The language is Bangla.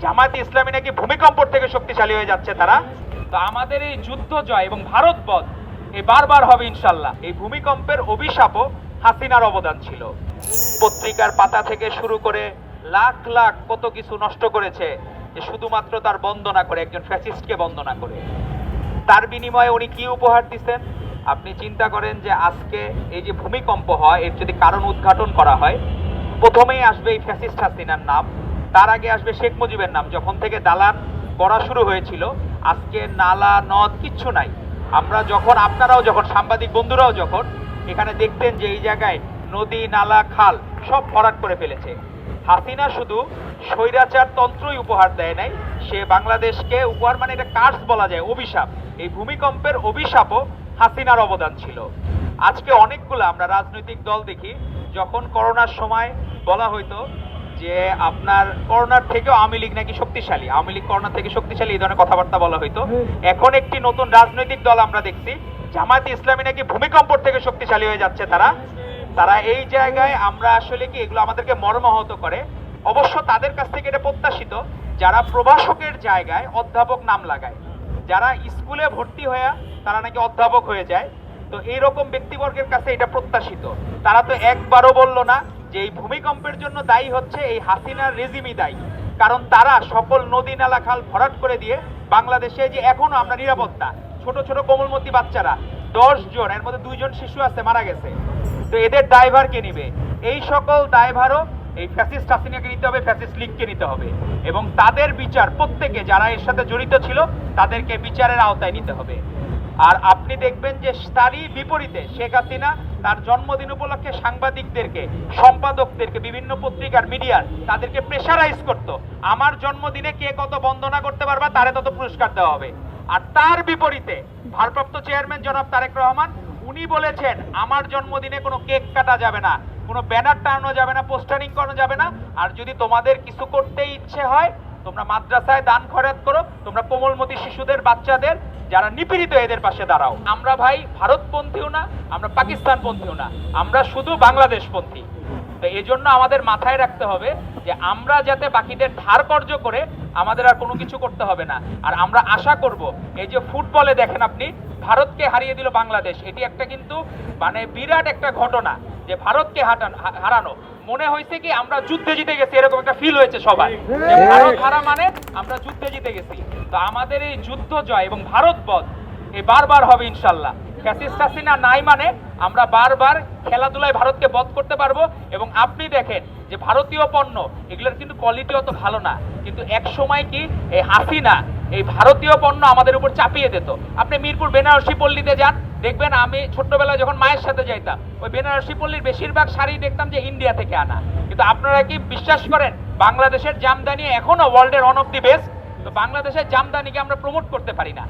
জামায়াতে ইসলামী নাকি ভূমিকম্প থেকে শক্তিশালী হয়ে যাচ্ছে তারা। তো আমাদের এই যুদ্ধ জয় এবং ভারত বধ এই বারবার হবে ইনশাল্লাহ। এই ভূমিকম্পের অভিশাপও হাসিনার অবদান ছিল। পত্রিকার পাতা থেকে শুরু করে লাখ লাখ কত কিছু নষ্ট করেছে, যে শুধুমাত্র তার বন্দনা করে, একজন ফ্যাসিস্টকে বন্দনা করে। তার বিনিময়ে উনি কি উপহার দিচ্ছেন? আপনি চিন্তা করেন যে আজকে এই যে ভূমিকম্প হয়, এর যদি কারণ উদ্ঘাটন করা হয়, প্রথমেই আসবে এই ফ্যাসিস্ট হাসিনার নাম, তার আগে আসবে শেখ মুজিবের নাম। যখন থেকে দালান করা শুরু হয়েছিল, আজকে নালা নদ কিচ্ছু নাই। আমরা যখন, আপনারাও যখন, সাংবাদিক বন্ধুরাও যখন এখানে দেখতেন যে এই জায়গায় নদী নালা খাল সব ভরাট করে ফেলেছে। হাসিনা শুধু স্বৈরাচার তন্ত্রই উপহার দেয় নাই, সে বাংলাদেশকে উপহার, মানে এটা কার্স বলা যায়, অভিশাপ। এই ভূমিকম্পের অভিশাপও হাসিনার অবদান ছিল। আজকে অনেকগুলো আমরা রাজনৈতিক দল দেখি, যখন করোনার সময় বলা হইতো যে আপনার করোনার থেকেও আওয়ামী লীগ নাকি শক্তিশালী, আওয়ামী লীগ করোনা থেকে শক্তিশালী, এই ধরনের কথাবার্তা বলা হইতো। এখন একটি নতুন রাজনৈতিক দল আমরা দেখছি, জামায়াতে ইসলামী নাকি ভূমিকম্প থেকে শক্তিশালী হয়ে যাচ্ছে তারা এই জায়গায় আমরা আসলে কি, এগুলো আমাদেরকে মর্মাহত করে। অবশ্য তাদের কাছ থেকে এটা প্রত্যাশিত, যারা প্রভাষকের জায়গায় অধ্যাপক নাম লাগায়, যারা স্কুলে ভর্তি হয়ে তারা নাকি অধ্যাপক হয়ে যায়, তো এইরকম ব্যক্তিবর্গের কাছে এটা প্রত্যাশিত। তারা তো একবারও বলল না যে এই ভূমিকম্পের জন্য দায়ী হচ্ছে এই হাসিনার রেজিমই দায়ী, কারণ তারা সকল নদী নালা খাল ভরাট করে দিয়ে বাংলাদেশে যে এখনো আমরা নিরাপত্তা, ছোট ছোট কোমলমতি বাচ্চারা 10 জন, এর মধ্যে 2 জন শিশু আছে মারা গেছে, তো এদের দায়ভার কে নিবে? এই সকল দায়ভারও এই ফ্যাসিস্ট হাসিনাকে নিতে হবে, ফ্যাসিস্ট লীগকে নিতে হবে, এবং তাদের বিচার, প্রত্যেকে যারা এর সাথে জড়িত ছিল তাদেরকে বিচারের আওতায় নিতে হবে। আর আপনি দেখবেন যে তারই বিপরীতে শেখ হাসিনা তার জন্মদিন উপলক্ষে সাংবাদিকদেরকে, সম্পাদকদেরকে, বিভিন্ন পত্রিকার মিডিয়ার তাদেরকে প্রেশারাইজ করতো, আমার জন্মদিনে কে কত বন্দনা করতে পারবা তারে তত পুরস্কার দেওয়া হবে। আর তার বিপরীতে ভারপ্রাপ্ত চেয়ারম্যান জনাব তারেক রহমান, উনি বলেছেন আমার জন্মদিনে কোনো কেক কাটা যাবে না, কোনো ব্যানার টানানো যাবে না, পোস্টারিং করানো যাবে না, আর যদি তোমাদের কিছু করতে ইচ্ছে হয় তোমরা মাদ্রাসায় দান খয়রাত করো, তোমরা কোমলমতি শিশুদের, বাচ্চাদের যারা নিপীড়িত এদের পাশে দাঁড়াও। আমরা ভাই ভারতপন্থীও না, আমরা পাকিস্তানপন্থীও না, আমরা শুধু বাংলাদেশপন্থী। তো এই জন্য আমাদের মাথায় রাখতে হবে যে আমরা যাতে বাকিদের ধার কর্য করে আমাদের আর কোনো কিছু করতে হবে না। আর আমরা আশা করব, এই যে ফুটবলে দেখেন আপনি ভারতকে হারিয়ে দিল বাংলাদেশ, এটি একটা কিন্তু মানে বিরাট একটা ঘটনা, যে ভারতকে হারানো মনে হয়েছে কি আমরা যুদ্ধে জিতে গেছি, এরকম একটা ফিল হয়েছে সবার, যে ভারত হারা মানে আমরা যুদ্ধে জিতে গেছি। তো আমাদের এই যুদ্ধ জয় এবং ভারত বধ এই বারবার হবে ইনশাল্লাহ। ফ্যাসিস্ট হাসিনা নাই মানে আমরা বারবার খেলাধুলায় ভারতকে বধ করতে পারবো। এবং আপনি দেখেন যে ভারতীয় পণ্য এগুলোর কিন্তু কোয়ালিটি অত ভালো না, কিন্তু এক সময় কি এই হাসিনা এই ভারতীয় পণ্য আমাদের উপর চাপিয়ে দিত। আপনি মিরপুর বেনারসি পল্লীতে যান, দেখবেন আমি ছোট্টবেলায় যখন মায়ের সাথে যাইতাম, ওই বেনারসি পল্লীর বেশিরভাগ শাড়ি দেখতাম যে ইন্ডিয়া থেকে আনা। কিন্তু আপনারা কি বিশ্বাস করেন বাংলাদেশের জামদানি এখনো ওয়ার্ল্ডের ওয়ান অফ দি বেস্ট? তো বাংলাদেশের জামদানিকে আমরা প্রমোট করতে পারি না।